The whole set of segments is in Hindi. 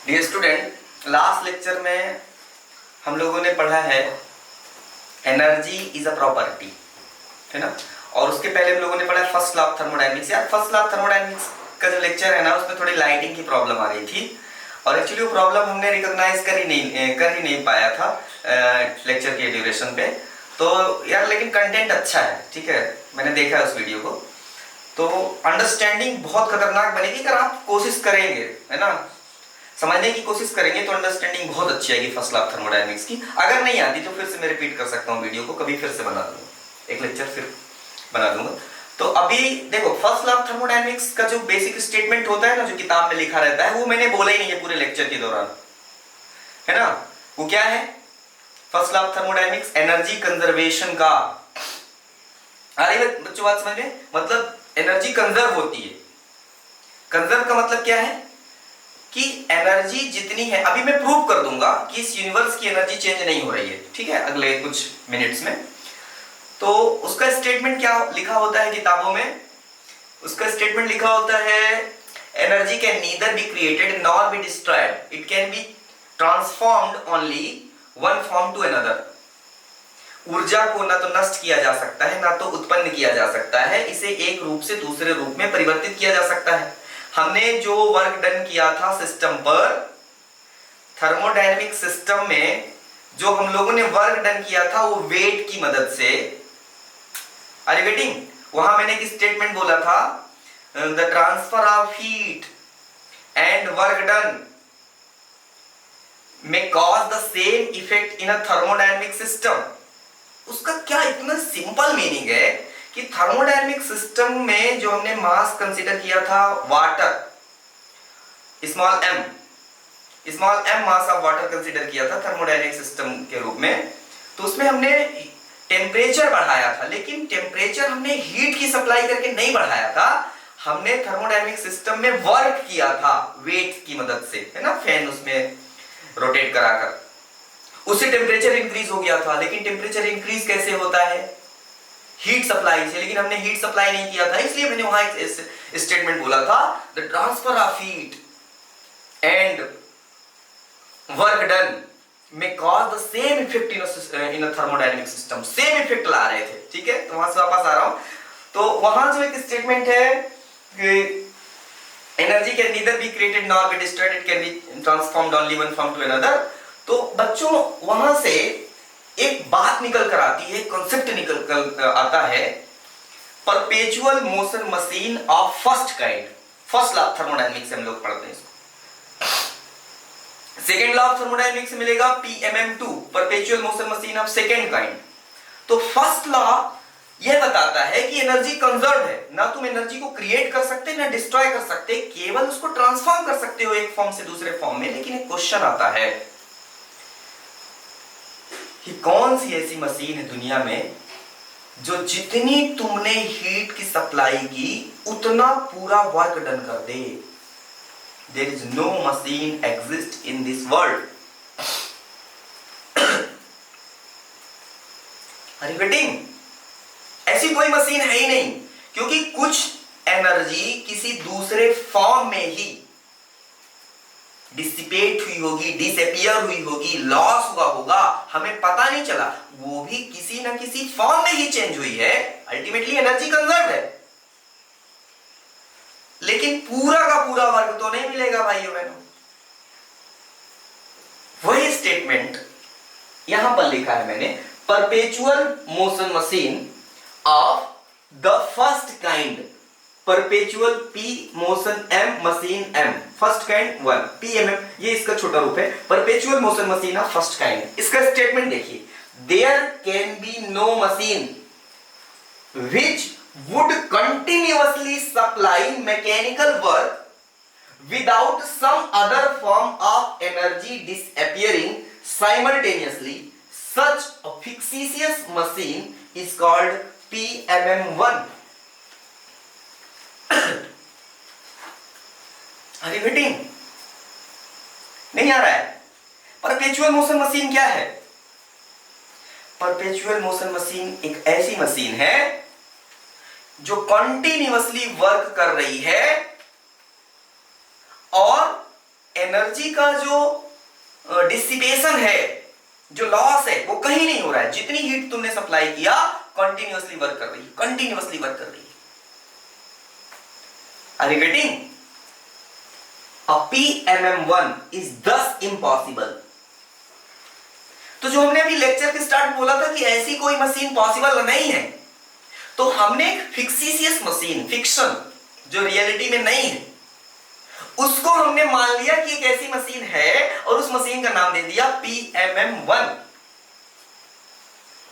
डियर स्टूडेंट, लास्ट लेक्चर में हम लोगों ने पढ़ा है एनर्जी इज अ प्रॉपर्टी, है ना। और उसके पहले हम लोगों ने पढ़ा फर्स्ट लॉ ऑफ थर्मोडायनेमिक्स। यार फर्स्ट लॉ ऑफ थर्मोडायनेमिक्स का जो लेक्चर है ना, उसमें थोड़ी लाइटिंग की प्रॉब्लम आ रही थी और एक्चुअली वो प्रॉब्लम हमने रिकॉग्नाइज कर ही नहीं पाया था लेक्चर के ड्यूरेशन पे। तो यार लेकिन कंटेंट अच्छा है, ठीक है, मैंने देखा है उस वीडियो को। तो अंडरस्टैंडिंग बहुत खतरनाक बनेगी अगर आप कोशिश करेंगे, है ना, समझने की कोशिश करेंगे तो अंडरस्टैंडिंग बहुत अच्छी आएगी फर्स्ट लॉ ऑफ थर्मोडायनेमिक्स की। अगर नहीं आती तो फिर से मैं रिपीट कर सकता हूँ वीडियो को, कभी फिर से बना दूंगा, एक लेक्चर फिर बना दूंगा। तो अभी देखो फर्स्ट लॉ ऑफ थर्मोडायनेमिक्स का जो बेसिक स्टेटमेंट होता है ना, जो किताब में लिखा रहता है, वो मैंने बोला ही नहीं है पूरे लेक्चर के दौरान, है ना। वो क्या है first law of thermodynamics? Energy conservation का। अरे बच्चों बात समझ में, मतलब एनर्जी कंजर्व होती है। कंजर्व का मतलब क्या है कि एनर्जी जितनी है, अभी मैं प्रूव कर दूंगा कि इस यूनिवर्स की एनर्जी चेंज नहीं हो रही है, ठीक है, अगले कुछ मिनट्स में। तो उसका स्टेटमेंट क्या लिखा होता है किताबों में? उसका स्टेटमेंट लिखा होता है energy can neither be created nor be destroyed, it can be transformed only one form to another. ऊर्जा को ना तो नष्ट किया जा सकता है, ना तो उत्पन्न किया जा सकता है, इसे एक रूप से दूसरे रूप में परिवर्तित किया जा सकता है। हमने जो वर्क डन किया था सिस्टम पर, थर्मोडायनेमिक सिस्टम में जो हम लोगों ने वर्क डन किया था वो वेट की मदद से। Are you getting? वहां मैंने एक स्टेटमेंट बोला था, the transfer of heat and work done may cause the same effect in a thermodynamic system। उसका क्या इतना सिंपल मीनिंग है कि थर्मोडायनेमिक सिस्टम में जो हमने मास कंसीडर किया था water, small M mass of water consider किया था थर्मोडायनेमिक सिस्टम के रूप में। तो उसमें हमने टेम्परेचर बढ़ाया था, लेकिन टेम्परेचर हमने हीट की सप्लाई करके नहीं बढ़ाया था, हमने थर्मोडायनेमिक सिस्टम में वर्क किया था वेट की मदद से, है ना, फैन उसमें रोटेट कराकर, उससे टेम्परेचर इंक्रीज हो गया था। लेकिन टेम्परेचर इंक्रीज कैसे होता है? हीट सप्लाई से। लेकिन हमने हीट सप्लाई नहीं किया था, इसलिए मैंने वहां एक स्टेटमेंट बोला था, the transfer of heat and work done में cause the same effect in a thermodynamic system. Same effect ला रहे थे, ठीक है। तो वहां से वापस आ रहा हूं, तो वहां जो एक स्टेटमेंट है कि energy can neither be created nor be destroyed, it can be transformed only one form to another. तो बच्चों वहां से एक बात निकल कर आती है, कॉन्सेप्ट निकल कर आता है, perpetual motion machine of first kind. First law of thermodynamics से हम लोग पढ़ते हैं इसको। सेकेंड लॉ ऑफ थर्मोडायनेमिक्स से मिलेगा PMM2, perpetual motion machine of second kind. तो फर्स्ट लॉ यह बताता है कि एनर्जी कंजर्व है, ना तुम एनर्जी को क्रिएट कर सकते ना डिस्ट्रॉय कर सकते, केवल उसको ट्रांसफॉर्म कर सकते हो एक फॉर्म से दूसरे फॉर्म में। लेकिन एक क्वेश्चन आता है कि कौन सी ऐसी मशीन है दुनिया में जो जितनी तुमने हीट की सप्लाई की उतना पूरा वर्क डन कर दे? There is no machine exist in this world. Are you getting? ऐसी कोई मशीन है ही नहीं, क्योंकि कुछ एनर्जी किसी दूसरे फॉर्म में ही डिसिपेट हुई होगी, डिसअपियर हुई होगी, लॉस हुआ होगा, हमें पता नहीं चला, वो भी किसी ना किसी फॉर्म में ही चेंज हुई है। अल्टीमेटली एनर्जी कंजर्व है, लेकिन पूरा का पूरा वर्क तो नहीं मिलेगा भाइयों बहनों। वही स्टेटमेंट यहां पर लिखा है मैंने, perpetual motion machine of the first kind, perpetual P motion M machine M, first kind 1 PMM, ये इसका छोटा रूप है, perpetual motion machine of first kind. इसका स्टेटमेंट देखिए, there can be no machine which would continuously supply mechanical work without some other form of energy disappearing simultaneously. Such a fictitious machine is called PMM1। अरे बेटी नहीं आ रहा है? परपेचुअल मोशन मशीन क्या है? परपेचुअल मोशन मशीन एक ऐसी मशीन है जो कंटिन्यूअसली वर्क कर रही है और एनर्जी का जो डिसिपेशन है, जो लॉस है, वो कहीं नहीं हो रहा है। जितनी हीट तुमने सप्लाई किया कंटिन्यूअसली वर्क कर रही है, कंटिन्यूअसली वर्क कर रही है। Are you getting? A PMM1 is thus impossible। तो जो हमने अभी लेक्चर के स्टार्ट में बोला था कि ऐसी कोई मशीन पॉसिबल नहीं है, तो हमने एक फिक्सिशियस मशीन, फिक्शन जो रियलिटी में नहीं है, उसको हमने मान लिया कि एक ऐसी मशीन है और उस मशीन का नाम दे दिया PMM1।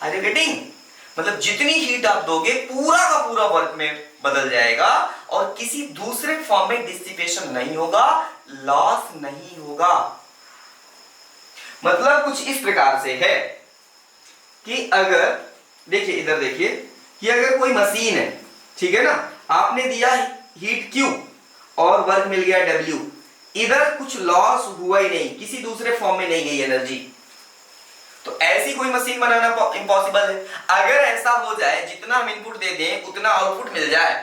Are you getting? मतलब जितनी हीट आप दोगे पूरा का पूरा वर्क में बदल जाएगा और किसी दूसरे फॉर्म में डिसिपेशन नहीं होगा, लॉस नहीं होगा। मतलब कुछ इस प्रकार से है कि अगर देखिए, इधर देखिए कि अगर कोई मशीन है, ठीक है ना, आपने दिया हीट Q और वर्क मिल गया W, इधर कुछ लॉस हुआ ही नहीं, किसी दूसरे फॉर्म में नहीं गई एनर्जी, तो ऐसी कोई मशीन बनाना इम्पॉसिबल है। अगर ऐसा हो जाए, जितना हम इनपुट दे दें उतना आउटपुट मिल जाए,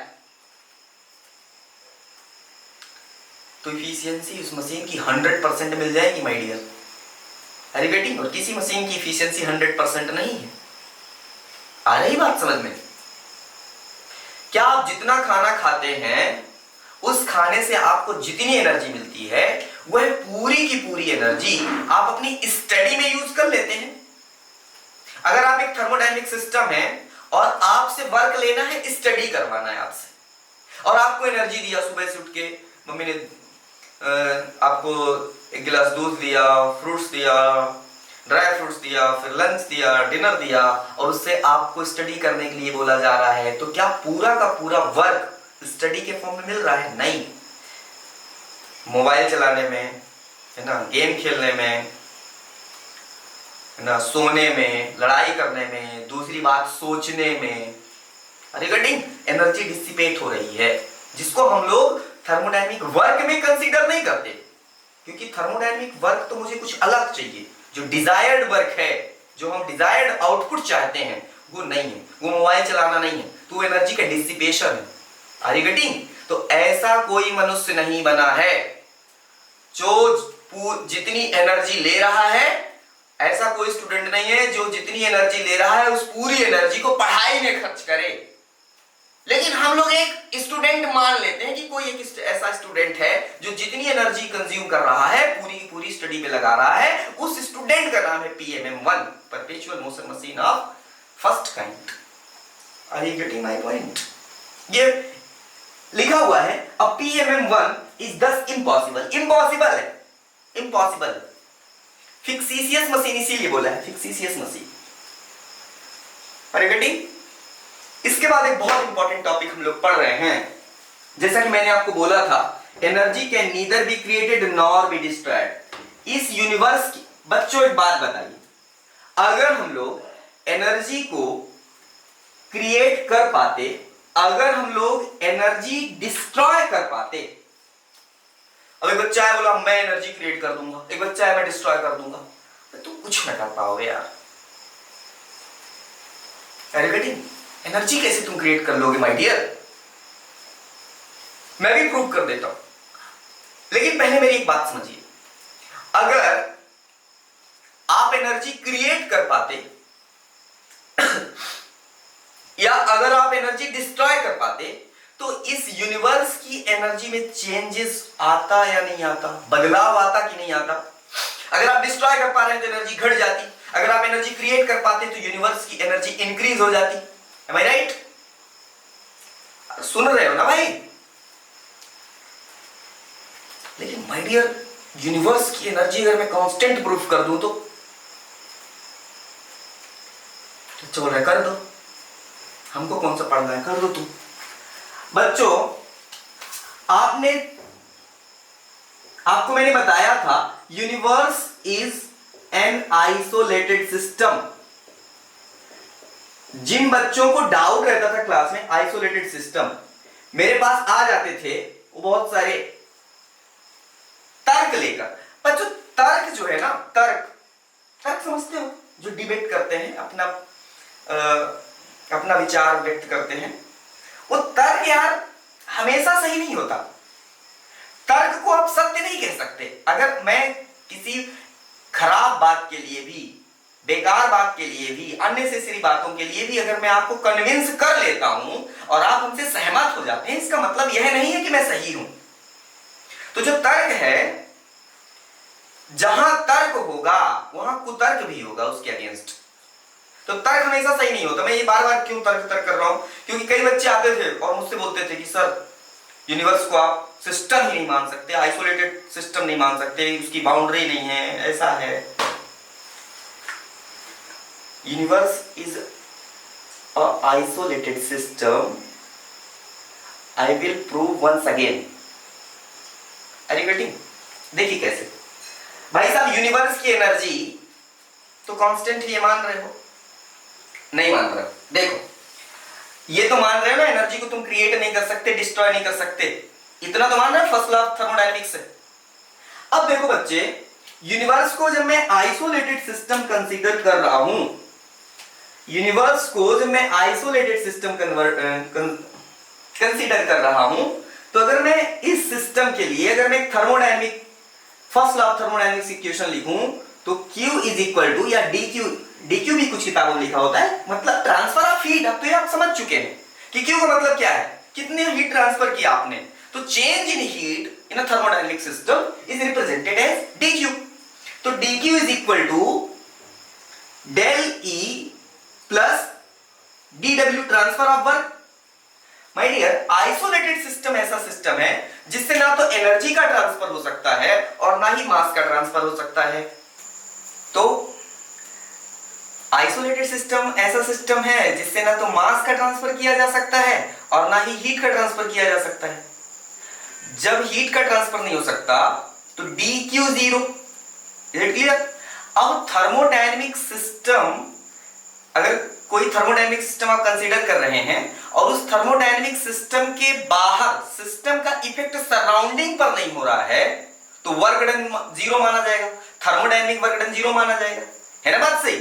तो इफिशियंसी उस मशीन की 100% मिल जाएगी my dear. Are you getting? और किसी मशीन की इफिशियंसी 100% नहीं है। आ रही बात समझ में? क्या आप जितना खाना खाते हैं उस खाने से आपको जितनी एनर्जी मिलती है वह पूरी की पूरी एनर्जी आप अपनी स्टडी में यूज कर लेते हैं। अगर आप एक थर्मोडायनेमिक सिस्टम है और आपसे वर्क लेना है, स्टडी करवाना है आपसे, और आपको एनर्जी दिया, सुबह से उठ के मम्मी ने आपको एक गिलास दूध दिया, फ्रूट्स दिया, ड्राई फ्रूट्स दिया, फिर लंच दिया, डिनर दिया, और उससे आपको स्टडी करने के लिए बोला जा रहा है, तो क्या पूरा का पूरा वर्क स्टडी के फॉर्म में मिल रहा है? नहीं। मोबाइल चलाने में, है ना, गेम खेलने में, है ना, सोने में, लड़ाई करने में, दूसरी बात सोचने में, अरे गेटिंग, एनर्जी डिसिपेट हो रही है, जिसको हम लोग थर्मोडायनेमिक वर्क में कंसीडर नहीं करते, क्योंकि थर्मोडायनेमिक वर्क तो मुझे कुछ अलग चाहिए। जो डिजायर्ड वर्क है, जो हम डिजायर्ड आउटपुट चाहते हैं, वो नहीं है, वो मोबाइल चलाना नहीं है, तो एनर्जी का डिसिपेशन है। Are you getting? तो ऐसा कोई मनुष्य नहीं बना है जो जितनी एनर्जी ले रहा है, ऐसा कोई स्टूडेंट नहीं है जो जितनी एनर्जी ले रहा है उस पूरी एनर्जी को पढ़ाई में खर्च करे। लेकिन हम लोग एक स्टूडेंट मान लेते हैं कि कोई एक ऐसा स्टूडेंट है जो जितनी एनर्जी कंज्यूम कर रहा है पूरी की पूरी स्टडी में लगा रहा है, उस स्टूडेंट का नाम है PMM1, perpetual motion machine of first kind. Are you getting my point? ये लिखा हुआ है, a PMM1 is thus impossible. Impossible है, इम्पॉसिबल, फिक्सिशियस मशीन, इसीलिए बोला है fictitious machine. Are you getting? इसके बाद एक बहुत इंपॉर्टेंट टॉपिक हम लोग पढ़ रहे हैं। जैसा कि मैंने आपको बोला था, energy can neither be created nor be destroyed. इस यूनिवर्स की, बच्चों एक बात बताइए, अगर हम लोग एनर्जी को क्रिएट कर पाते, अगर हम लोग एनर्जी डिस्ट्रॉय कर पाते, अब एक बच्चा है बोला मैं एनर्जी क्रिएट कर दूंगा, एक बच्चा है मैं डिस्ट्रॉय कर दूंगा, तो कुछ ना कर पाओगे यार। एनर्जी कैसे तुम क्रिएट कर लोगे माय डियर? मैं भी प्रूव कर देता हूं, लेकिन पहले मेरी एक बात समझिए, अगर आप एनर्जी क्रिएट कर पाते या अगर आप एनर्जी डिस्ट्रॉय कर पाते, तो इस यूनिवर्स की एनर्जी में चेंजेस आता या नहीं आता, बदलाव आता कि नहीं आता? अगर आप डिस्ट्रॉय कर पा रहे हैं तो एनर्जी घट जाती, अगर आप एनर्जी क्रिएट कर पाते तो यूनिवर्स की एनर्जी इंक्रीज हो जाती। Am I right? सुन रहे हो ना भाई? लेकिन माय डियर, यूनिवर्स की एनर्जी अगर मैं कांस्टेंट प्रूफ कर दूं तो चलो कर दो, हमको कौन सा पढ़ना है, कर दो तुम। बच्चों, आपको मैंने बताया था universe is an isolated system. जिन बच्चों को डाउट रहता था क्लास में आइसोलेटेड सिस्टम, मेरे पास आ जाते थे वो बहुत सारे तर्क लेकर। बच्चों, तर्क जो है ना, तर्क समझते हो, जो डिबेट करते हैं, अपना विचार व्यक्त करते हैं, वो तर्क यार हमेशा सही नहीं होता। तर्क को आप सत्य नहीं कह सकते। अगर मैं किसी खराब बात के लिए भी, बेकार बात के लिए भी, अननेसेसरी बातों के लिए भी अगर मैं आपको कन्विंस कर लेता हूं और आप हमसे सहमत हो जाते हैं, इसका मतलब यह नहीं है कि मैं सही हूं। तो जो तर्क है, जहां तर्क होगा वहां कुतर्क भी होगा उसके अगेंस्ट। तो तर्क हमेशा सही नहीं होता। मैं ये बार बार क्यों तर्क कर रहा हूं, क्योंकि कई बच्चे आते थे और मुझसे बोलते थे कि सर यूनिवर्स को आप सिस्टम ही नहीं मान सकते, आइसोलेटेड सिस्टम नहीं मान सकते, उसकी बाउंड्री नहीं है, ऐसा है। Universe is a isolated system, I will prove once again. Are you getting? देखिए कैसे भाई साहब, यूनिवर्स की एनर्जी तो कांस्टेंट ही मान रहे हो? नहीं मान रहे हो। देखो ये तो मान रहे हो ना, एनर्जी को तुम क्रिएट नहीं कर सकते, डिस्ट्रॉय नहीं कर सकते, इतना तो मान रहे हो फर्स्ट लॉ ऑफ थर्मोडायनेमिक्स से। अब देखो बच्चे, यूनिवर्स को जब मैं आइसोलेटेड सिस्टम कंसीडर कर रहा हूं, यूनिवर्स को जब मैं आइसोलेटेड सिस्टम कंसीडर कर रहा हूं, तो अगर मैं इस सिस्टम के लिए अगर मैं thermodynamic first law of thermodynamics equation लिखूं, तो Q इज इक्वल टू, या dq भी कुछ किताबों में लिखा होता है, मतलब ट्रांसफर ऑफ हीट। अब तो ये आप समझ चुके हैं कि Q का मतलब क्या है, कितने हीट ट्रांसफर किया आपने। तो change in heat in a thermodynamic system is represented as dq। तो dq is equal to del E plus dw, transfer of work. My dear, isolated system ऐसा सिस्टम है जिससे ना तो एनर्जी का ट्रांसफर हो सकता है और ना ही मास का ट्रांसफर हो सकता है। तो आइसोलेटेड सिस्टम ऐसा सिस्टम है जिससे ना तो मास का ट्रांसफर किया जा सकता है और ना ही हीट का ट्रांसफर किया जा सकता है। जब हीट का ट्रांसफर नहीं हो सकता तो dq 0। Is it clear? अब थर्मोडायनेमिक सिस्टम, अगर कोई थर्मोडायनेमिक सिस्टम आप कंसीडर कर रहे हैं और उस थर्मोडायनेमिक सिस्टम के बाहर सिस्टम का इफेक्ट सराउंडिंग पर नहीं हो रहा है, तो वर्क डन 0 माना जाएगा, थर्मोडायनेमिक वर्क डन 0 माना जाएगा। है ना बात सही?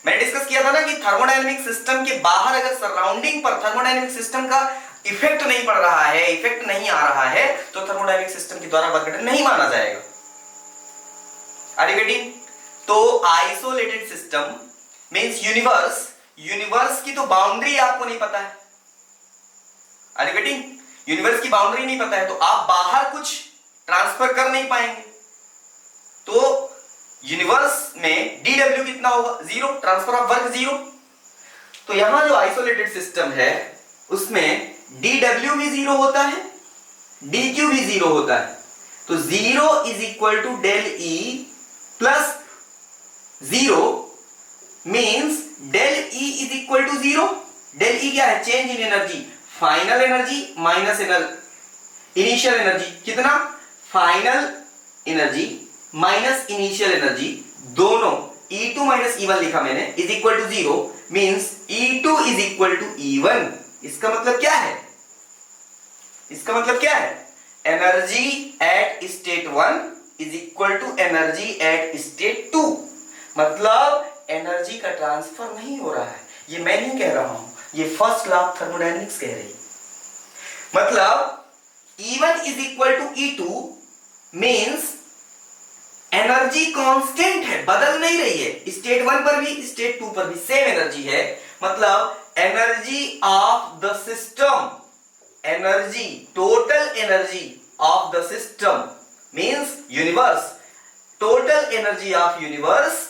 मैंने डिस्कस किया था ना कि थर्मोडायनेमिक सिस्टम के बाहर अगर सराउंडिंग पर थर्मोडायनेमिक सिस्टम का इफेक्ट नहीं पड़ रहा है, इफेक्ट नहीं आ रहा है, तो थर्मोडायनेमिक सिस्टम के द्वारा वर्क डन नहीं माना जाएगा। Are you getting? तो आइसोलेटेड सिस्टम मींस यूनिवर्स की तो बाउंड्री आपको नहीं पता है। Are you getting? यूनिवर्स की बाउंड्री नहीं पता है, तो आप बाहर कुछ ट्रांसफर कर नहीं पाएंगे। तो यूनिवर्स में dw कितना होगा? 0, ट्रांसफर ऑफ वर्क 0। तो यहां जो आइसोलेटेड सिस्टम है उसमें dw भी 0 होता है, dq भी 0 होता है। तो 0 is equal to del E plus 0 means del E is equal to 0। Del E क्या है? Change in energy, final energy minus initial energy. कितना? Final energy minus initial energy, दोनों E2 माइनस E1 लिखा मैंने, is equal to 0 means E2 is equal to E1। इसका मतलब क्या है? इसका मतलब क्या है? Energy at state 1 is equal to energy at state 2। मतलब एनर्जी का ट्रांसफर नहीं हो रहा है। ये मैं नहीं कह रहा हूं, ये फर्स्ट लॉ ऑफ थर्मोडायनेमिक्स कह रही है। मतलब E1 is equal to E2 means energy constant है, बदल नहीं रही है। स्टेट 1 पर भी स्टेट 2 पर भी सेम एनर्जी है। मतलब energy of the system, energy, total energy of the system means universe, total energy of universe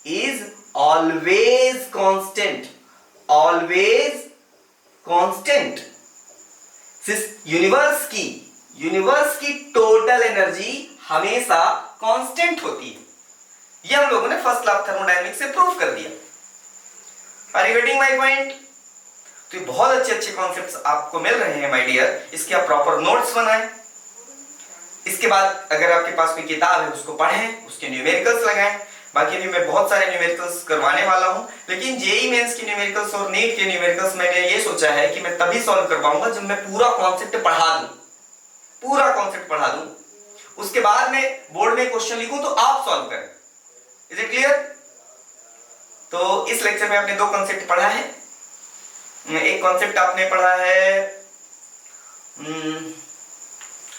is always constant, always constant. Universe की टोटल एनर्जी हमेशा कांस्टेंट होती है। ये हम लोगों ने फर्स्ट लॉ ऑफ थर्मोडायनेमिक्स से प्रूव कर दिया। Are you getting my point? तो ये बहुत अच्छे अच्छे कॉन्सेप्ट्स आपको मिल रहे हैं माय डियर। इसके आप प्रॉपर नोट्स बनाएं। इसके बाद अगर आपके पास कोई किताब है उसको पढ़ें, उसके न्यूमेरिकल्स लगाएं। बाकी अभी मैं बहुत सारे न्यूमेरिकल्स करवाने वाला हूं, लेकिन जेईई मेंस के न्यूमेरिकल्स और नीट के न्यूमेरिकल्स मैंने ये सोचा है कि मैं तभी सॉल्व कर पाऊंगा जब मैं पूरा कॉन्सेप्ट पढ़ा दूं, पूरा कॉन्सेप्ट पढ़ा दूं। उसके बाद में बोर्ड में क्वेश्चन लिखूं तो आप सॉल्व करें। Is it clear? तो इस लेक्चर में आपने दो कॉन्सेप्ट पढ़ा है। एक कॉन्सेप्ट आपने पढ़ा है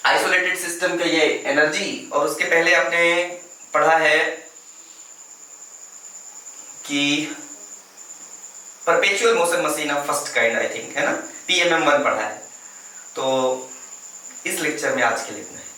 आइसोलेटेड सिस्टम का ये एनर्जी, और उसके पहले आपने पढ़ा है कि perpetual motion machine of first kind, I think, है ना, PMM1 पढ़ा है। तो इस लेक्चर में आज के लिए इतना है।